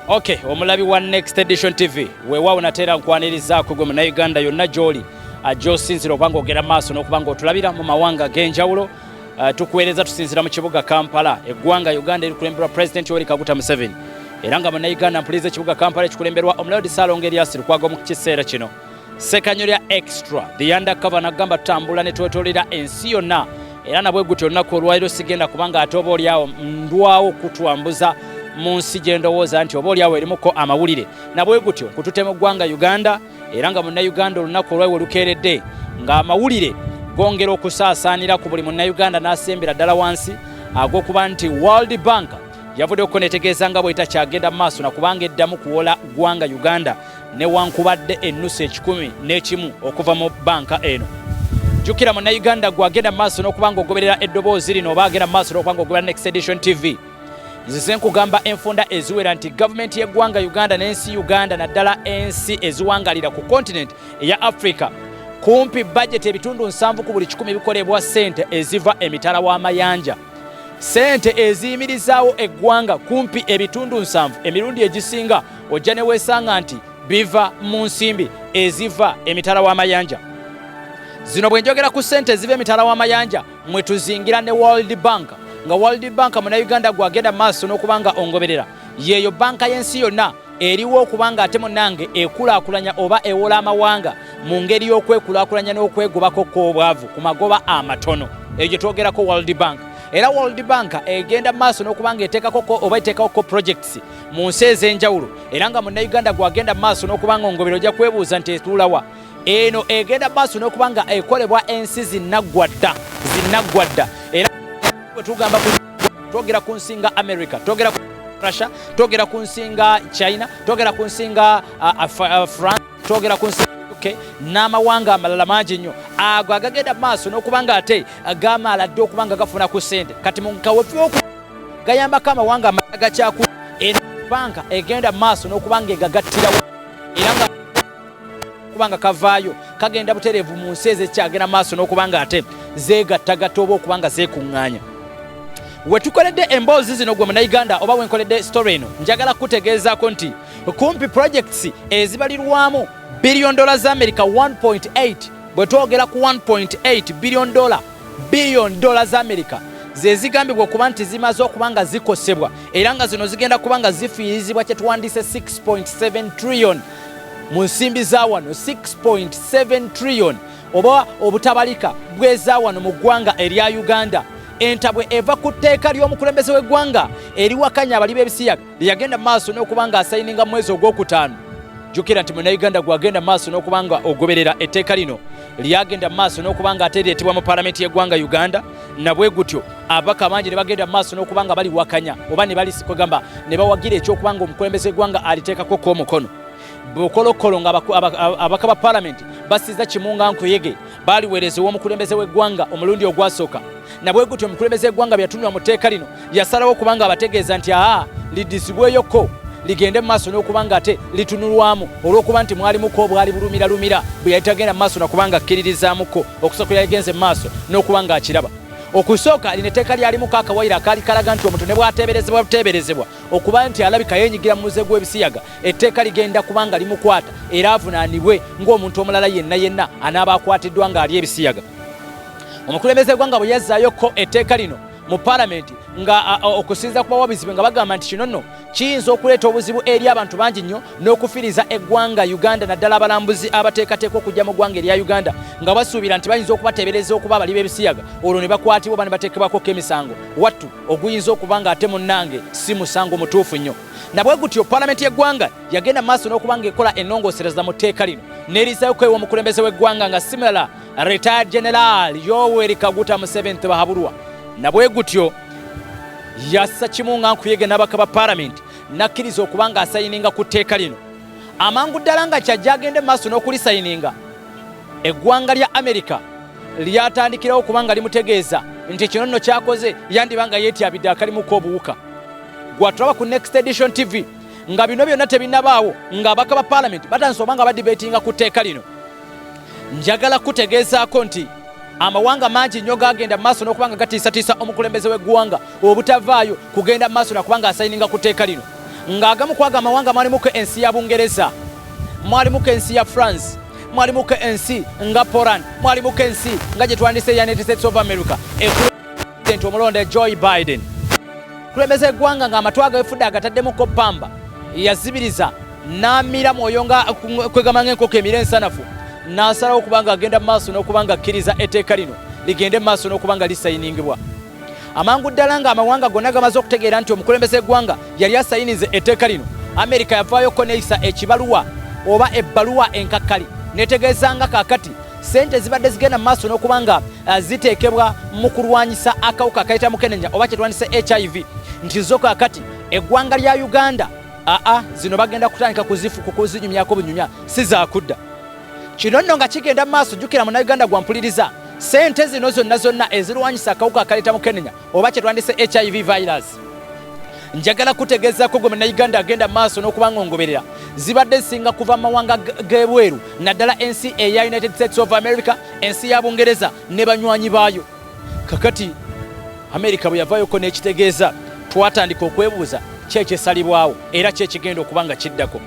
Okay, omulabi wa Next Edition TV weewa natera nkwanirizaako gwe mu Uganda yonna gy'oli gy'osinzira okubanga ogera maaso n'okubanga otulabira mu mawanga ag'enjawulo. Tukuweereza tusinzira mu kibuga Kampala, eggwanga Uganda erikulemberwa President Yoweri Kaguta Museveni, era nga Munnayuganda mpuliriza ekibuga Kampala ekikulemberwa Omuliro Salongo Elias Lukwago mu kiseera kino. Sekanyo lya Extra the undercover nagamba tambula ne twetolera ensi yonna, era nabwe gutyo olunaku olwaliro sigenda kubanga ate oba olyawo ndwawo kutwambuza mu nsi gye ndowooza nti oba olyawo erimuko amawulire nabwe gutyo kutute mu ggwanga Uganda, era nga Munnayuganda olunaku olwawo lukeeredde nga amawulire gongera okusaasaanira ku buli Munnayuganda n'asembera ddala wansi ag'okuba nti World Bank yavuddeko netegeeza nga bw'etakyagenda mu maaso nakubanga eddamu kuwoola ggwanga Uganda newankubadde ennusu 11 okuva mu banka eno. Jjukira Munnayuganda gwagenda mu maaso n'okubanga ogoberera eddoboozi lino oba agenda mu maaso n'okubanga ogoberera Next Edition TV. Nzize nkugamba enfunda eziwera nti gavumenti y'eggwanga Uganda n'ensi Uganda naddala ensi eziwangalira ku continent eya Africa kumpi budget ebitundu 7 ku buli 100 bikolebwa sente eziva emitala w'amayanja. Sente eziyimirizaawo eggwanga kumpi ebitundu 7 emirundi egisinga ojja ne weesanga nti biva mu nsimbi eziva emitala w'amayanja. Zino bwe njogera ku sente eziva emitala w'amayanja mwe tuzingira ne World Bank, nga World Bank Munnayuganda gwagenda maaso n'okubanga ongoberera yeeyo banka y'ensi yonna eriwo okubanga ate munnange ekulaakulanya oba ewola amawanga mu ngeri y'okwekulaakulanya n'okwegobako kw'obwavu ku magoba amatono. Eyo gye twogerako World Bank. Era World Bank egenda maaso n'okubanga eteekako oba eteekako projects mu nsi ez'enjawulo, era nga Munnayuganda gwagenda maaso n'okubanga ongoberera ojja kwebuuza nti etuulawa. Eno egenda maaso n'okubanga ekolebwa ensi zinnaggwadda. Era tugamba twogera ku nsinga America, twogera ku Russia, twogera ku nsinga China, twogera ku nsinga France, twogera ku nsinga UK n'amawanga amalala mangi nnyo ago agagenda maaso n'okubanga ate agamaala dde okubanga gafuna ku sente kati mu kaweefyo gayambako amawanga amalala gakyaku. Eno banka egenda maaso n'okubanga egagattirawo, era nga kubanga kavaayo kagenda butereevu mu nsi ezekyagenda maaso n'okubanga ate zeegattagatta oba okubanga zeekuŋŋaanya. We tukoledde emboozi zino gwe Munnayuganda oba wenkoledde story eno njagala kutegeezaako nti kumpi projects ezibalirwamu $1 billion za America 1.8 bwe twogera ku 1.8 billion dollars za America ze zigambibwa okuba nti zimaze okubanga zikosebwa, era nga zino zigenda kubanga zifiirizibwa kye tuwandiise 6.7 trillion mu nsimbi za wano, 6.7 trillion oba obutabalika bweza wano mu ggwanga erya Uganda. Entabwe eva ku tteeka ly'omukulembeze w'eggwanga eriwakanya abali b'ebisiyaga lyagenda maaso n'okubanga asayininga mu mwezi ogwokutaano. Jjukira nti Munnayuganda gwagenda maaso n'okubanga ogoberera etteeka lino lyagenda maaso n'okubanga ate eryetibwa mu paalamenti y'eggwanga Uganda, nabwe gutyo ababaka bangi ne bagenda maaso n'okubanga baliwakanya oba ne balisikogamba ne bawagira ekyokubanga omukulembeze w'eggwanga aliteekako kw'omukono. Bukolokolo nga abaka ba paalamenti basiza kimunga nkuyege baliweereza ow'omukulembeze w'eggwanga omulundi ogwasooka, nabwe gutyo omukulembeze w'eggwanga bwe yatunula mu tteeka lino yasalawo okubanga abategeeza nti lidisibweyoko ligende mu maaso n'okubanga ate litunulwamu olw'okuba nti mwalimuko obwali bulumira bwe yali tagenda mu maaso nakubanga akkiririzaamuko okusooka yagenze mu maaso n'okubanga akiraba. Okusooka lino etteeka lyalimuko akawayiro akaali kalaga nti omuntu ne bw'ateeberezebwa okuba nti alabika yeenyigira mu muze gw'ebisiyaga, etteeka ligenda kubanga limukwata era avunaanibwe ng'omuntu omulala yenna anaaba akwatiddwa ng'ali ebisiyaga. Omukulembeze gw'eggwanga bwe yazzaayoko etteeka lino mu paalamenti nga okusinza ku bawabizi nga bagamba nti kino nno kiyinza okuleeta obuzibu eri abantu bangi nnyo n'okufiriza eggwanga Uganda naddala abalambuzi abateekateeka okujja mu ggwanga erya Uganda nga basuubira nti bayinza okubateebereza okuba abali b'ebisiyaga, olwo ne bakwatibwa ne bateekebwako emisango wattu oguyinza okuba nga ate munnange si musango mutuufu nnyo. Nabwe gutyo paalamenti y'eggwanga yagenda maaso n'okubanga ekola ennongoosereza mu tteeka lino n'erizaayo ewa omukulembeze w'eggwanga nga simulala retired general Yoweri Kaguta Museveni tebahabulwa. Nabwe gutyo yassa kimunga nkuyege n'abaka ba paalamenti nakkiriza okubanga asayininga ku tteeka lino. Amangu ddala nga kyajja agende maaso n'okulisayininga, eggwanga lya America lyatandikirawo okubanga limutegeeza nti kino nno kyakoze yandibanga yeetyabidde akalimuko obuwuka. Gwatulaba ku Next Edition TV nga bino byonna tebinnabaawo ng'abaka ba paalamenti batandise obanga badibeetinga ku tteeka lino. Njagala kutegeezaako nti amawanga mangi nnyo gagenda maaso n'okubanga gatiisatiisa omukulembeze w'eggwanga obutavaayo kugenda maaso nakubanga asayininga ku tteeka lino. ng'agamu kwaga amawanga mwalimuko ensi ya Bungereza, mwalimuko ensi ya France, mwalimuko ensi nga Poland, mwalimuko ensi nga gye twandise United States of America. President omulonde Joe Biden kulembeza eggwanga ng'amatwaga efudde agataddemukko pamba yazibiriza n'amira mwoyo nga kwegama ng'enkoko emira ensanafu n'asalawo okubanga agenda maaso n'okubanga akkiriza etteeka lino ligende maaso n'okubanga lisayiningibwa. Amangu ddala ng'amawanga gonna gamaze okutegeera nti omukulembeze eggwanga yali asayinize etteeka lino, Amerika yavaayoko neeyisa ekibaluwa oba ebbaluwa enkakkali netegeeza nga kaakati sente zibadde zigenda maaso n'okubanga ziteekebwa mu kulwanyisa akawuka akayita mukenenya oba kyetwandise HIV nti zo kaakati eggwanga lya Uganda zino bagenda kutandika kuzinyumyako bunyumya si zaakudda. Kino nno nga kigenda maaso jjukira munnayuganda gwampuliriza sente zino zonna ezirwanyisa akawuka akaleeta mukenenya oba kyetwandise HIV virus njagala kutegeezako gwe munnayuganda agenda maaso n'okubanga ongoberera zibadde zisinga kuva mawanga g'ebweru naddala ensi eya United States of America, ensi ya Bungereza ne banywanyi baayo. Kakati Amerika bwe yavaayoko n'ekitegeeza twatandika okwebuuza kyekisalibwawo era kyekigenda okubanga kiddako.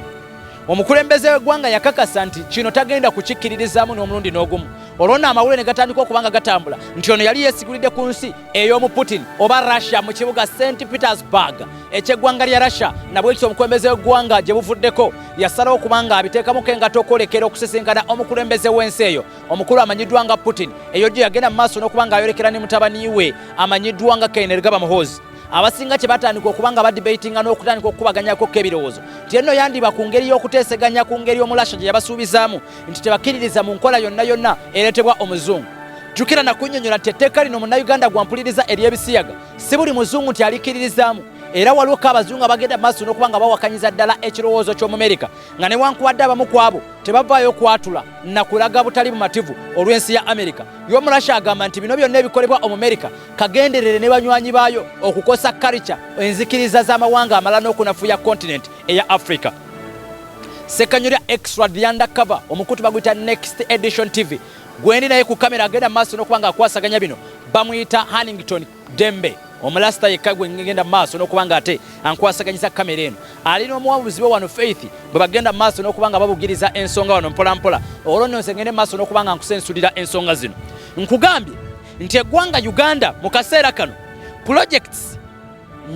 Omukulembeze w'eggwanga yakakasa nti kino tagenda kukikkiririzaamu n'omulundi n'ogumu. Olwonna amawulire ne gatandika okubanga gatambula nti ono yali yeesigulidde ku nsi ey'omu Putin oba Russia mu kibuga St. Petersburg eky'eggwanga lya Russia nabwe kityo omukulembeze w'eggwanga gye buvuddeko yasalawo okubanga abiteekamu kengato okwolekera okusisinkana omukulembeze w'ensi eyo omukulu amanyiddwa nga Putin eyo gye yagenda mu maaso n'okubanga ayolekera ne mutabani we amanyiddwa nga Kainerugaba Muhoozi. Abasinga kye batandika okubanga badebatinga n'okutandika okukubaganyako k'ebirowoozo nti enno yandiba ku ngeri y'okuteeseganya ku ngeri y'omulasha gye yabasuubizaamu nti tebakkiririza mu nkola yonna ereetebwa omuzungu. Jjukira na kunnyonnyola nti etteeka lino munnayuganda gwampuliriza ery'ebisiyaga si buli muzungu nti alikkiririzaamu era waliwo abazungu abagenda maaso n'okubanga bawakanyiza ddala ekirowoozo ky'Omumerika nga newankubadde abamu ku abo tebavaayo kwatula na kulaga butali bumativu olw'ensi ya Amerika. Y'omulasha agamba nti bino byonna ebikolebwa Omumerika kagenderere ne banywanyi baayo okukosa kalica enzikiriza z'amawanga amalala n'okunafuya kontinent eya Africa. Sekanyolya extra the undercover omukutu baguyita Next Edition TV gwendi naye ku kamera agenda maaso n'okubanga akwasaganya bino bamuyita Hannington Dembe omulasita yekka gwe ngenda maaso n'okubanga ate ankwasaganyisa kamera eno alina omuwabuzi we wano Faith bwe bagenda maaso n'okubanga babugiriza ensonga wano mpola mpola olwo nno nsengende maaso n'okubanga nkusensulira ensonga zino. Nkugambye nti eggwanga Uganda mu kaseera kano projects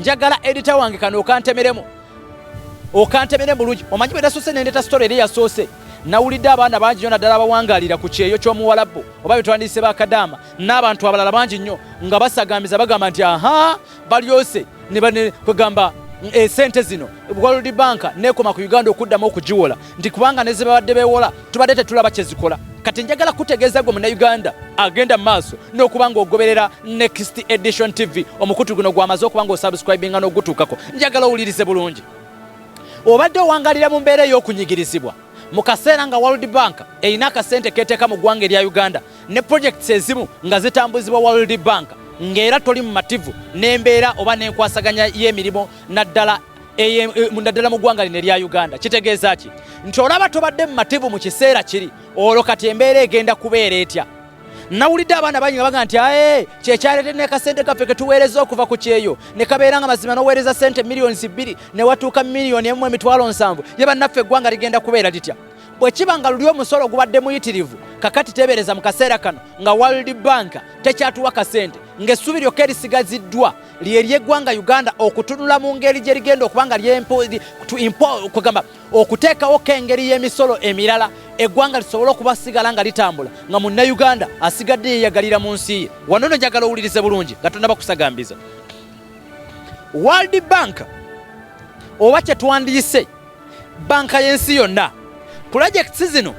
njagala editor wange kano okantemeremu bulungi. Omanyi bwe nasoose nendeta story eri yasoose nawulidde abaana bangi nnyo naddala abawangaalira ku kyeyo ky'omuwalabbo oba betwandiyise bakadaama n'abantu abalala bangi nnyo nga basagambiza bagamba nti balyose ne kwegamba sente zino World Bank nekoma ku Uganda okuddamu okugiwola nti kubanga ne ze babadde beewola tubadde tetulaba kye zikola. Kati njagala kutegeeza gwe munnayuganda agenda maaso n'okubanga ogoberera Next Edition TV omukutu guno gwamaze okubanga osubscribinga n'ogutuukako njagala owulirize bulungi. Obadde owangaalira mu mbeera ey'okunyigirizibwa mu kaseera nga World Bank erina akasente keeteeka mu ggwanga erya Uganda ne projects ezimu nga zitambuzibwa World Bank ng'era toli mu mativu n'embeera oba n'enkwasaganya y'emirimu naddala mu ggwanga lino erya Uganda. Kitegeeza ki? Nti olaba tobadde mu mativu mu kiseera kiri olwo kati embeera egenda kubeera etya. Nawulidde abaana bangi nga baga nti kyekyaleete n'akasente kaffe ke tuweereza okuva ku kyeyo ne kabeera nga mazima n'oweereza sente miliyoni 2 ne watuuka miliyoni 1.7 ye bannaffe eggwanga ligenda kubeera litya. Bwe kiba nga luli omusolo gubadde muyitirivu kakati teebereza mu kaseera kano nga World Bank tekyatuwa kasente ng'essubi lyokka erisigaziddwa ly'ery'eggwanga Uganda okutunula mu ngeri gye ligenda okubanga kugamba okuteekawo k'engeri y'emisolo emirala eggwanga lisobole okubasigala nga litambula nga munnayuganda asigadde yeeyagalira mu nsi ye. Wano nno njagala owulirize bulungi nga tonnaba kusagambiza. World Bank oba kye twandiyise banka y'ensi yonna projects zino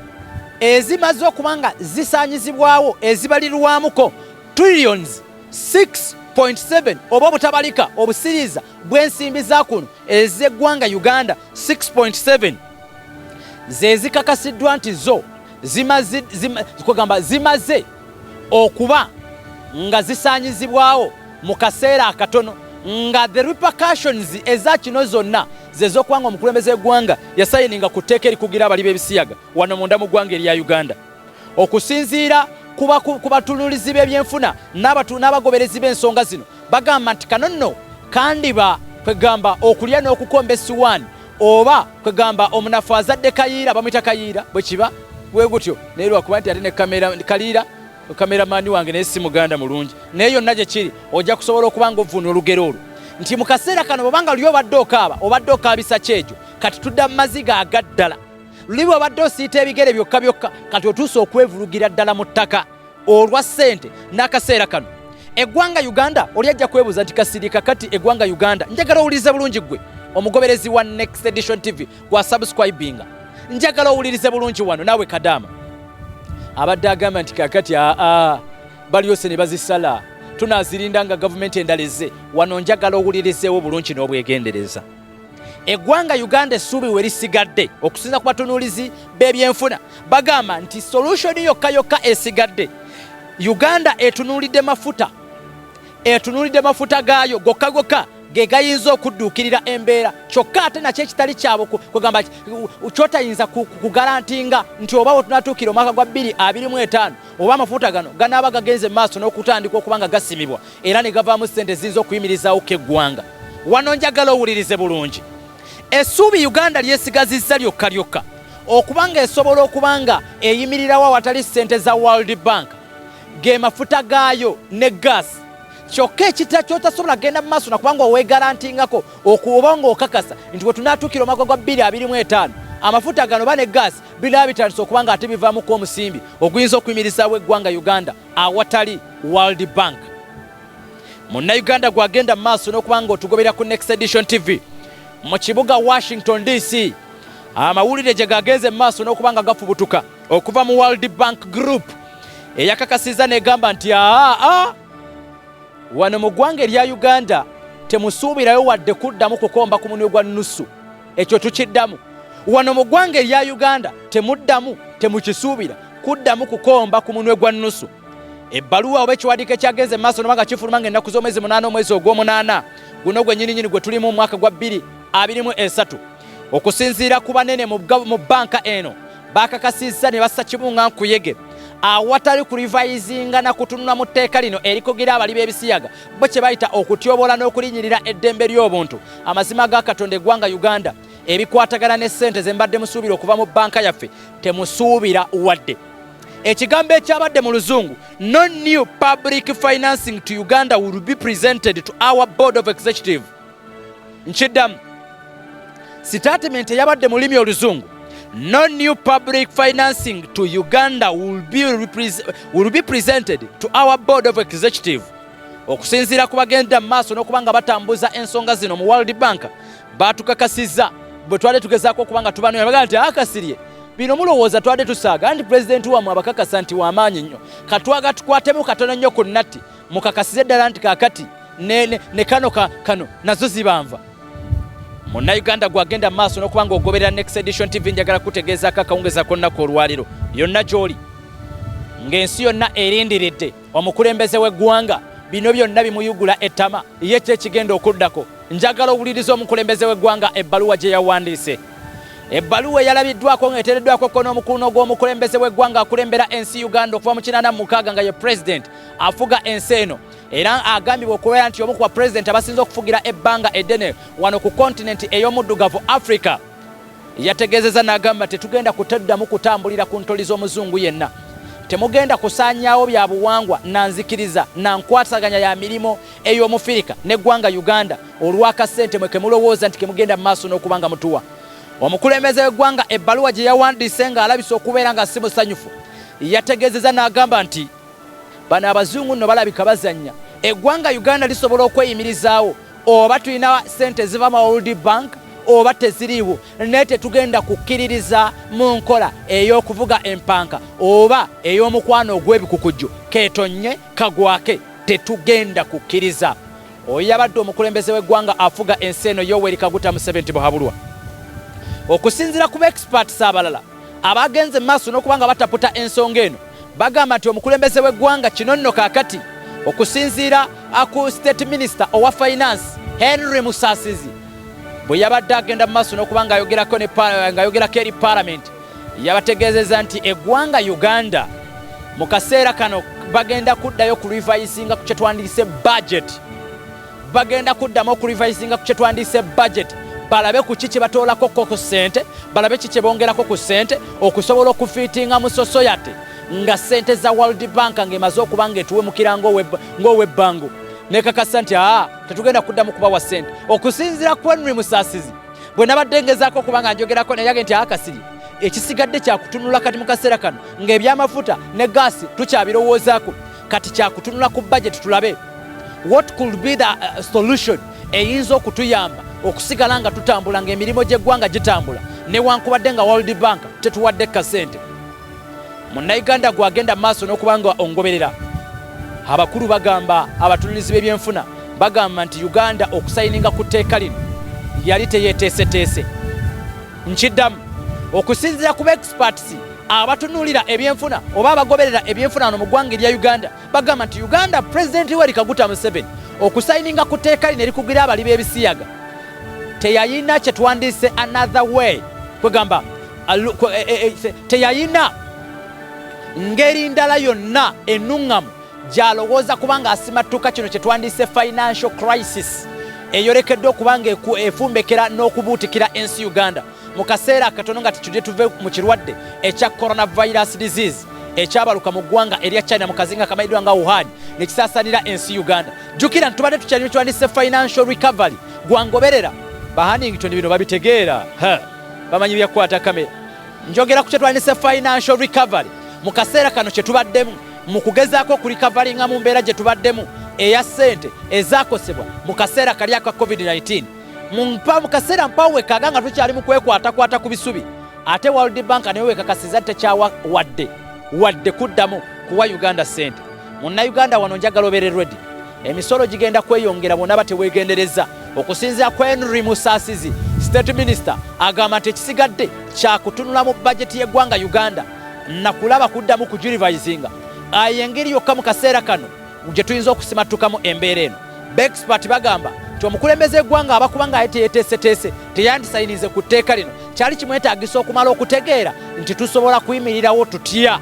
ezimaze okubanga zisaanyizibwawo ezibalirwamuko trillions 6.7 oba obutabalika obusiriiza bw'ensimbi za kuno ez'eggwanga Uganda 6.7 ze zikakasiddwa nti zo zimaze okuba nga zisaanyizibwawo mu kaseera akatono nga the repercussions eza kino zonna zez'okubanga omukulembeze w'eggwanga yasayininga ku tteeka erikugira abali b'ebisiyaga wano munda mu ggwanga erya Uganda okusinziira ku batunuulizi b'ebyenfuna n'abagoberezi b'ensonga zino bagamba nti kano nno kandiba kwegamba okulya n'okukomba essuwaani oba kwegamba omunafu azadde kayiira bamuyita kayiira bwe kiba bwe gutyo naye lwakuba nti ate ne kaliira kameramaani wange naye si muganda mulungi naye yonna gye kiri ojja kusobola okuba nga ovvuuna olugero olwo nti mu kaseera kano bwobanga luli obadde okaaba obadde okaabisa kyekyo kati tudda mu maziga agaddala luli bwobadde osiita ebigere byokka byokka kati otuusa okwevulugira ddala mu ttaka olwa ssente n'akaseera kano eggwanga Uganda oli ajja kwebuuza nti kasirika kati eggwanga Uganda njagala owulirize bulungi gwe omugoberezi wa Next Edition TV gwa subscribinga njagala owulirize bulungi wano naawe kadaama abadde agamba nti kakati baliyose ne bazisala tunazirinda nga gavumenti endaleze wano njagala owulirizeewo bulungi n'obwegendereza eggwanga Uganda essuubi we lisigadde okusinza ku batunuulizi b'ebyenfuna bagamba nti solution yokka esigadde Uganda etunuulidde mafuta gaayo gokka ge gayinza okudduukirira embeera kyokka ate nakyo ekitali kyabo kugamba kyotayinza kugarantinga nti oba wetunatuukira omwaka gwa 2025 oba amafuta gano ganaaba gagenze maaso n'okutandika okubanga gasimibwa era ne gavaamu ssente ziyinza okuyimirizaawo keggwanga wano njagala owulirize bulungi essuubi Uganda lyesigazizza lyokka okubanga esobola okubanga eyimirirawo awatali ssente za World Bank ge mafuta gaayo ne gaasi kyokka ekitira kyotasobola genda mu maaso nakubanga oweegarantingako okuba nga okakasa nti wetunatuukira omwaka gwa 2025 amafuta gano ba ne gaasi biraba bitandise okuba nga ate bivaamuko omusimbi oguyinza okuyimirizaawo eggwanga Uganda awatali World Bank munnayuganda gwagenda mu maaso n'okuba nga otugobera ku Next Edition TV mu kibuga Washington DC amawulire gye gagenze mu maaso n'okuba nga gafubutuka okuva mu World Bank Group eyakakasiza negamba nti wano mu ggwanga erya Uganda temusuubirayo wadde kuddamu kukomba ku munwe gwa nusu ekyo tukiddamu wano mu ggwanga erya Uganda temukisuubira kuddamu kukomba ku munwe gwa nusu ebbaluwa oba ekiwandiiko ekyagenze mu maaso nobanga kifuluma nga ennaku z'omwezi 8 omwezi ogw'omunaana guno gwe nnyini gwe tulimu mu mwaka gwa 2023 okusinziira ku banene mu banka eno bakakasizza ne bassa kibunga nkuyege awatali kurivayizinga na kutunula mu tteeka lino erikugira abali b'ebisiyaga bo kye bayita okutyobola n'okulinyirira eddembe ly'obuntu amazima ga Katonda eggwanga Uganda ebikwatagana ne ssente ze mbadde musuubira okuva mu banka yaffe temusuubira wadde ekigambo ekyabadde mu luzungu no new public financing to Uganda will be presented to our board of executive nkiddamu statement eyabadde mu lulimi oluzungu no new public financing to Uganda will be presented to our board of executive okusinziira ku bagenda mu maaso n'okubanga batambuza ensonga zino mu World Bank batukakasizza bwe twali tugezaako okubanga tubanoonya bagamba nti akasirye bino mulowooza twali tusaaga anti pulezidenti wammwe abakakasa nti w'amaanyi nnyo katwaga tukwatemu katono nnyo ku nnatti mukakasize ddala nti kaakati ne kano nazo zibanva munnayuganda gwagenda mu maaso n'okubanga ogoberera Next Edition TV njagala kutegeezaako akawungezako nnaku olwaliro yonna gy'oli ng'ensi yonna erindiridde omukulembeze w'eggwanga bino byonna bimuyugula ettama ye kyekigenda okuddako njagala owuliriza omukulembeze w'eggwanga ebbaluwa gye yawandiise ebbaluwa eyalabiddwako ng'eteereddwako ko n'omukuno gw'omukulembeze w'eggwanga akulembera ensi Uganda okuva mu 86 nga ye president afuga ensi eno era agambibwa okubeera nti omu ku bapresident abasinza okufugira ebbanga eddene wano ku kontinenti ey'omuddugavu Africa yategeezeza n'agamba tetugenda kutaddamu kutambulira ku ntoli z'omuzungu yenna temugenda kusaanyaawo bya buwangwa nanzikiriza nankwasaganya ya mirimo ey'omufirika n'eggwanga Uganda olw'akasente mwe kemulowooza nti kemugenda mu maaso n'okubanga mutuwa omukulembeze w'eggwanga ebbaluwa gye yawandiise ng'alabisa okubeera nga si musanyufu yategeezeza n'agamba nti bano abazungu nno balabika bazannya eggwanga Uganda lisobola okweyimirizaawo oba tulina ssente ziva mu World Bank oba teziriiwo naye tetugenda kukkiririza mu nkola ey'okuvuga empanka oba ey'omukwano ogw'ebikukujju keetonye kagwake tetugenda kukkiriza oyo yabadde omukulembeze w'eggwanga afuga ensi eno Yoweri Kaguta Museveni Buhabulwa okusinziira ku experts abalala abagenze mu maaso n'okubanga bataputa ensonga eno bagamba nti omukulembeze w'eggwanga kino nno kaakati okusinziira ku state minister owa finance Henry Musasizi bwe yabadde agenda mu maaso n'okuba ng'ayogerako eri parliament yabategeezeza nti eggwanga Uganda mu kaseera kano bagenda kuddayo ku revisinga ku kye twandiyise bagenda kuddamu okurevisinga ku kye twandise budget balabe ku kiki batoolako ku ssente balabe kiki bongerako ku ssente okusobola okufiitinga mu society nga ssente za World Bank ng'emaze okuba ng'etuwemukira ng'owebbangu nekakasa nti tetugenda kuddamu kubawa ssente okusinziira ku Henry Musaasizi bwe nabadde ngezaako okuba nga njogerako naye nti akasiri ekisigadde kyakutunula kati mu kaseera kano ng'ebyamafuta ne gaasi tukyabirowoozaako kati kyakutunula ku budget tulabe what could be the solution eyinza okutuyamba okusigala nga tutambula ng'emirimu gy'eggwanga gitambula newankubadde nga World Bank tetuwadde kasente munnayuganda gwagenda maaso n'okuba nga ongoberera abakulu bagamba abatunulizi b'ebyenfuna bagamba nti Uganda okusayininga ku tteeka lino yali teyeeteeseteese nkiddamu okusinziira ku experts abatunulira ebyenfuna oba abagoberera ebyenfuna wano mu ggwanga erya Uganda bagamba nti Uganda President Yoweri Kaguta Museveni okusayininga ku tteeka lino erikugira abali b'ebisiyaga teyayina kye twandise another way kwegamba teyayina ngeri ndala yonna ennuŋŋamu gy'alowooza kubanga asimattuka kino kye twandise financial crisis eyolekedde okuba nga efumbekera n'okubuutikira ensi Uganda mu kaseera akatono nga titudde tuve mu kirwadde ekya coronavirus disease ekyabaluka mu ggwanga erya China mu kazinga kamayidwa nga Wuhan nekisaasanira ensi Uganda jjukira ntubadde tukyali twandise financial recovery gwangoberera Huntington bino babitegeera bamanyi byakwata kamera njogera ku kye twandise financial recovery mu kaseera kano kye tubaddemu mu kugezaako okurikavaringa mu mbeera gye tubaddemu eya ssente ezaakosebwa mu kaseera kali aka COVID-19 mu kaseera mpawo wekaaga nga tukyali mu kwekwatakwata ku bisubi ate World Bank nayo wekakasiza tekyawa wadde kuddamu kuwa Uganda ssente munnayuganda wano njagala obeere ready emisolo gigenda kweyongera bonna bateweegendereza okusinziira ku Henry Musaasizi State Minister agamba nti ekisigadde kyakutunula mu budget y'eggwanga Uganda nakulaba kuddamu kugirivisinga engeri yokka mu kaseera kano gye tuyinza okusimattukamu embeera eno expert bagamba nti omukulembeze eggwanga abakuba nga yeteeseteese teyandisayinize ku tteeka lino kyali kimwetaagisa okumala okutegeera nti tusobola kuyimirirawo tutya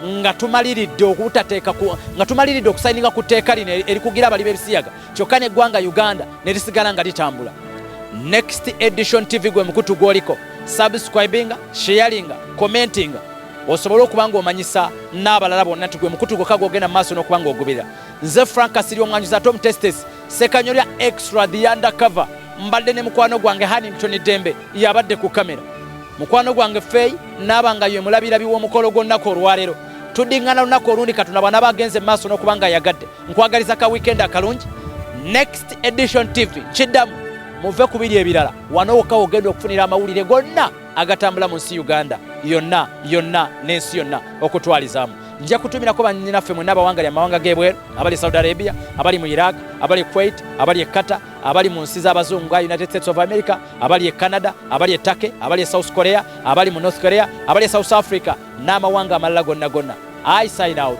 nga tumaliridde okusayininga ku tteeka lino erikugira abali b'ebisiyaga kyokka n'eggwanga Uganda ne lisigala nga litambula. Next Edition TV gwe mukutu gwoliko subscribinga sharinga commentinga osobola okuba ng'omanyisa n'abalala bonna nti gwe mukutu gwokka gwogenda mu maaso n'okuba ng'ogoberera. Nze Frank Kasiri omwanjuza Tom Testes sekanyolya extra the undercover mbadde ne mukwano gwange Huntington Dembe yabadde ku kamera mukwano gwange Fei n'abanga ye mulabirabi w'omukolo gw'onnaku olwaleero tuddingana lunaku olundi katonda bwana bagenze mu maaso n'okuba nga yagadde nkwagaliza ka weekend akalungi. Next Edition TV kiddamu muve ku biri ebirala wano wokka ogenda okufunira amawulire gonna agatambula mu nsi Uganda yonna n'ensi yonna okutwalizaamu. Nja kutumirako bannyinaffe mwenna abawanga lya mawanga g'ebweru abali Saudi Arabia abali mu Iraq abali Kuwait abali Qatar abali mu nsi z'abazungu United States of America abali Canada abali Turkey abali South Korea abali mu North Korea abali South Africa n'amawanga amalala gonna. I sign out.